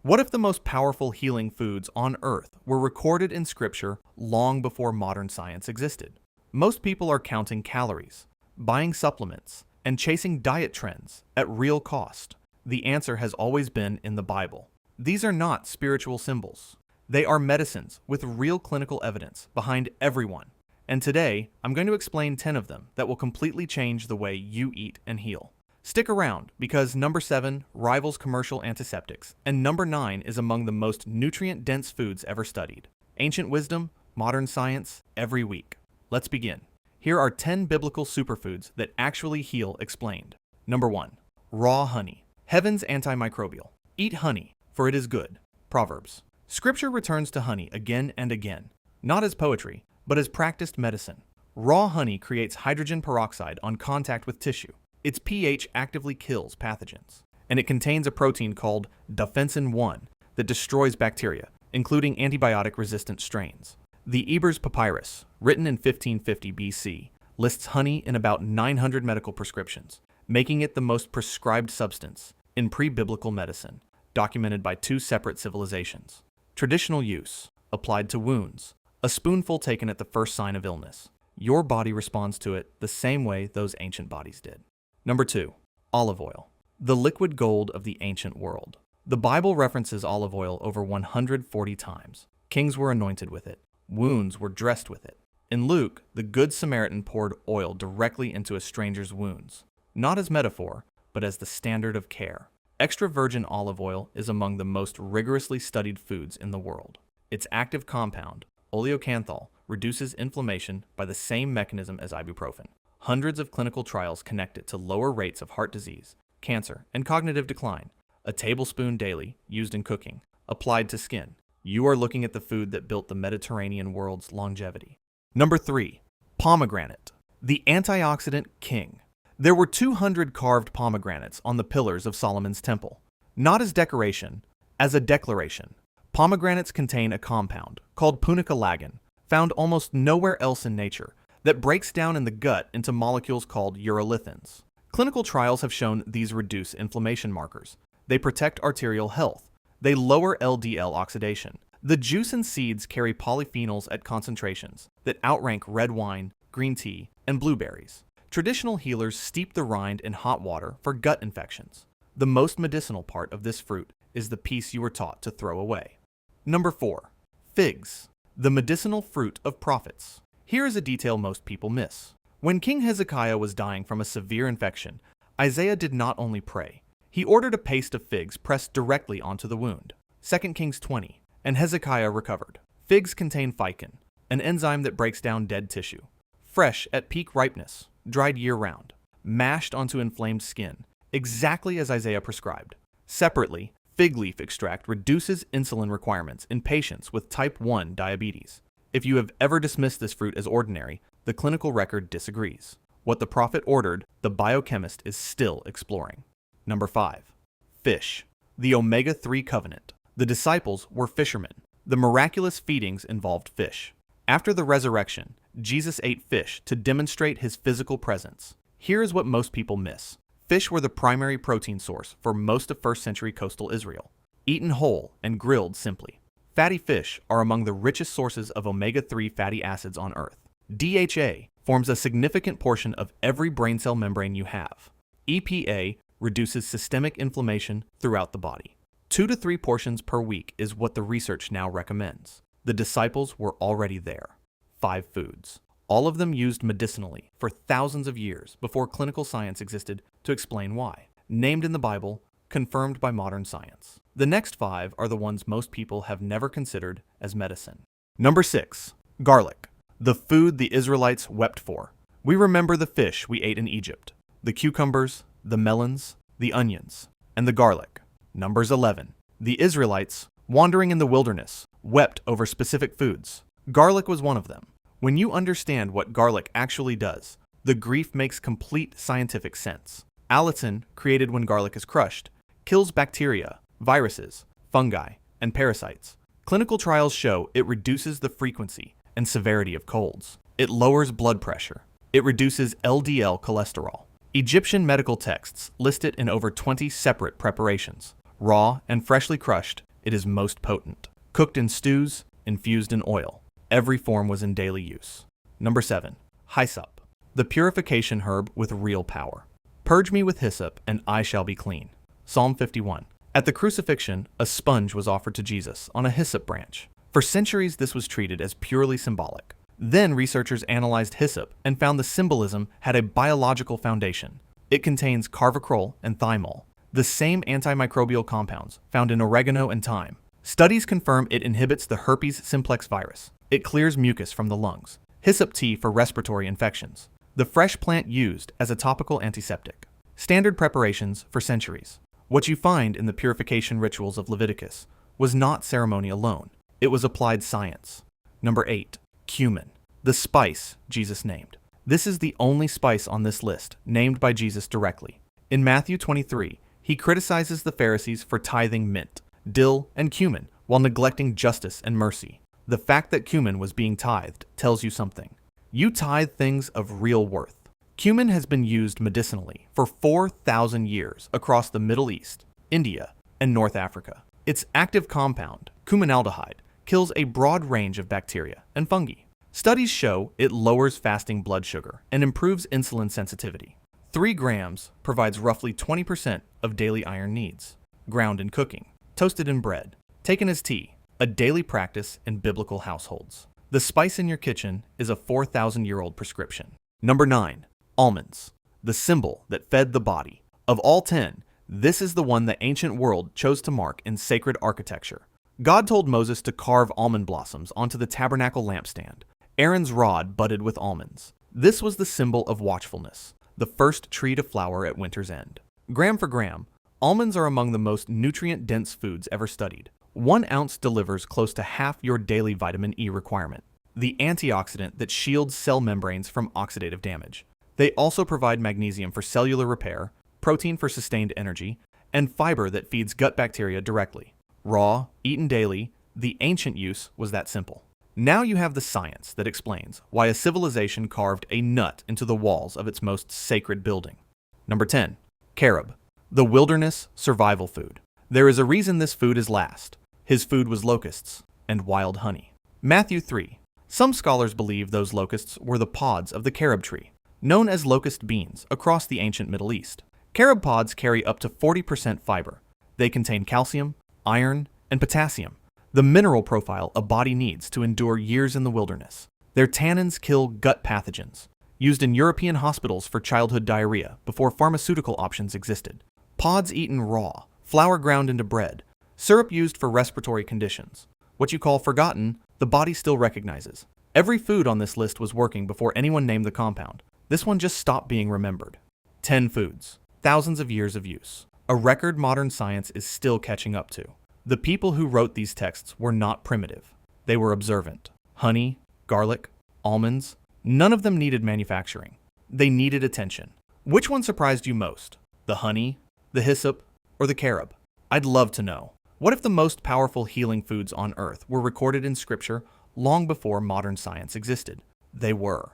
What if the most powerful healing foods on Earth were recorded in Scripture long before modern science existed? Most people are counting calories, buying supplements, and chasing diet trends at real cost. The answer has always been in the Bible. These are not spiritual symbols. They are medicines with real clinical evidence behind everyone. And today, I'm going to explain 10 of them that will completely change the way you eat and heal. Stick around, because number 7 rivals commercial antiseptics, and number 9 is among the most nutrient-dense foods ever studied. Ancient wisdom, modern science, every week. Let's begin. Here are 10 biblical superfoods that actually heal explained. Number 1. Raw honey. Heaven's antimicrobial. Eat honey, for it is good. Proverbs. Scripture returns to honey again and again, not as poetry, but as practiced medicine. Raw honey creates hydrogen peroxide on contact with tissue. Its pH actively kills pathogens, and it contains a protein called daphensin-1 that destroys bacteria, including antibiotic-resistant strains. The Eber's Papyrus, written in 1550 BC, lists honey in about 900 medical prescriptions, making it the most prescribed substance in pre-biblical medicine, documented by 2 separate civilizations. Traditional use, applied to wounds, a spoonful taken at the first sign of illness. Your body responds to it the same way those ancient bodies did. Number 2. Olive oil. The liquid gold of the ancient world. The Bible references olive oil over 140 times. Kings were anointed with it. Wounds were dressed with it. In Luke, the Good Samaritan poured oil directly into a stranger's wounds, not as metaphor, but as the standard of care. Extra virgin olive oil is among the most rigorously studied foods in the world. Its active compound, oleocanthal, reduces inflammation by the same mechanism as ibuprofen. Hundreds of clinical trials connect it to lower rates of heart disease, cancer, and cognitive decline. A tablespoon daily, used in cooking, applied to skin. You are looking at the food that built the Mediterranean world's longevity. Number 3. Pomegranate. The antioxidant king. There were 200 carved pomegranates on the pillars of Solomon's temple. Not as decoration, as a declaration. Pomegranates contain a compound, called punicalagin, found almost nowhere else in nature, that breaks down in the gut into molecules called urolithins. Clinical trials have shown these reduce inflammation markers. They protect arterial health. They lower LDL oxidation. The juice and seeds carry polyphenols at concentrations that outrank red wine, green tea, and blueberries. Traditional healers steep the rind in hot water for gut infections. The most medicinal part of this fruit is the piece you were taught to throw away. Number 4. Figs. The medicinal fruit of prophets. Here is a detail most people miss. When King Hezekiah was dying from a severe infection, Isaiah did not only pray. He ordered a paste of figs pressed directly onto the wound. 2 Kings 20, and Hezekiah recovered. Figs contain ficin, an enzyme that breaks down dead tissue. Fresh at peak ripeness, dried year-round, mashed onto inflamed skin, exactly as Isaiah prescribed. Separately, fig leaf extract reduces insulin requirements in patients with type 1 diabetes. If you have ever dismissed this fruit as ordinary, the clinical record disagrees. What the prophet ordered, the biochemist is still exploring. Number 5. Fish. The omega-3 covenant. The disciples were fishermen. The miraculous feedings involved fish. After the resurrection, Jesus ate fish to demonstrate his physical presence. Here is what most people miss. Fish were the primary protein source for most of 1st century coastal Israel, eaten whole and grilled simply. Fatty fish are among the richest sources of omega-3 fatty acids on Earth. DHA forms a significant portion of every brain cell membrane you have. EPA reduces systemic inflammation throughout the body. 2 to 3 portions per week is what the research now recommends. The disciples were already there. 5 foods. All of them used medicinally for thousands of years before clinical science existed to explain why. Named in the Bible, confirmed by modern science. The next 5 are the ones most people have never considered as medicine. Number 6. Garlic. The food the Israelites wept for. We remember the fish we ate in Egypt, the cucumbers, the melons, the onions, and the garlic. Numbers 11. The Israelites, wandering in the wilderness, wept over specific foods. Garlic was one of them. When you understand what garlic actually does, the grief makes complete scientific sense. Allicin, created when garlic is crushed, kills bacteria, viruses, fungi, and parasites. Clinical trials show it reduces the frequency and severity of colds. It lowers blood pressure. It reduces LDL cholesterol. Egyptian medical texts list it in over 20 separate preparations. Raw and freshly crushed, it is most potent. Cooked in stews, infused in oil. Every form was in daily use. Number 7. Hyssop, the purification herb with real power. Purge me with hyssop, and I shall be clean. Psalm 51. At the crucifixion, a sponge was offered to Jesus on a hyssop branch. For centuries, this was treated as purely symbolic. Then researchers analyzed hyssop and found the symbolism had a biological foundation. It contains carvacrol and thymol, the same antimicrobial compounds found in oregano and thyme. Studies confirm it inhibits the herpes simplex virus. It clears mucus from the lungs. Hyssop tea for respiratory infections. The fresh plant used as a topical antiseptic. Standard preparations for centuries. What you find in the purification rituals of Leviticus was not ceremony alone. It was applied science. Number 8. Cumin, the spice Jesus named. This is the only spice on this list named by Jesus directly. In Matthew 23, he criticizes the Pharisees for tithing mint, dill, and cumin while neglecting justice and mercy. The fact that cumin was being tithed tells you something. You tithe things of real worth. Cumin has been used medicinally for 4,000 years across the Middle East, India, and North Africa. Its active compound, cuminaldehyde, kills a broad range of bacteria and fungi. Studies show it lowers fasting blood sugar and improves insulin sensitivity. 3 grams provides roughly 20% of daily iron needs. Ground in cooking, toasted in bread, taken as tea, a daily practice in biblical households. The spice in your kitchen is a 4,000-year-old prescription. Number 9. Almonds, the symbol that fed the body. Of all 10, this is the one the ancient world chose to mark in sacred architecture. God told Moses to carve almond blossoms onto the tabernacle lampstand. Aaron's rod budded with almonds. This was the symbol of watchfulness, the first tree to flower at winter's end. Gram for gram, almonds are among the most nutrient-dense foods ever studied. 1 ounce delivers close to half your daily vitamin E requirement, the antioxidant that shields cell membranes from oxidative damage. They also provide magnesium for cellular repair, protein for sustained energy, and fiber that feeds gut bacteria directly. Raw, eaten daily, the ancient use was that simple. Now you have the science that explains why a civilization carved a nut into the walls of its most sacred building. Number 10. Carob, the wilderness survival food. There is a reason this food is last. His food was locusts and wild honey. Matthew 3. Some scholars believe those locusts were the pods of the carob tree, known as locust beans across the ancient Middle East. Carob pods carry up to 40% fiber. They contain calcium, iron, and potassium, the mineral profile a body needs to endure years in the wilderness. Their tannins kill gut pathogens, used in European hospitals for childhood diarrhea before pharmaceutical options existed. Pods eaten raw, flour ground into bread, syrup used for respiratory conditions. What you call forgotten, the body still recognizes. Every food on this list was working before anyone named the compound. This one just stopped being remembered. 10 foods, thousands of years of use. A record modern science is still catching up to. The people who wrote these texts were not primitive. They were observant. Honey, garlic, almonds, none of them needed manufacturing. They needed attention. Which one surprised you most? The honey, the hyssop, or the carob? I'd love to know. What if the most powerful healing foods on Earth were recorded in Scripture long before modern science existed? They were.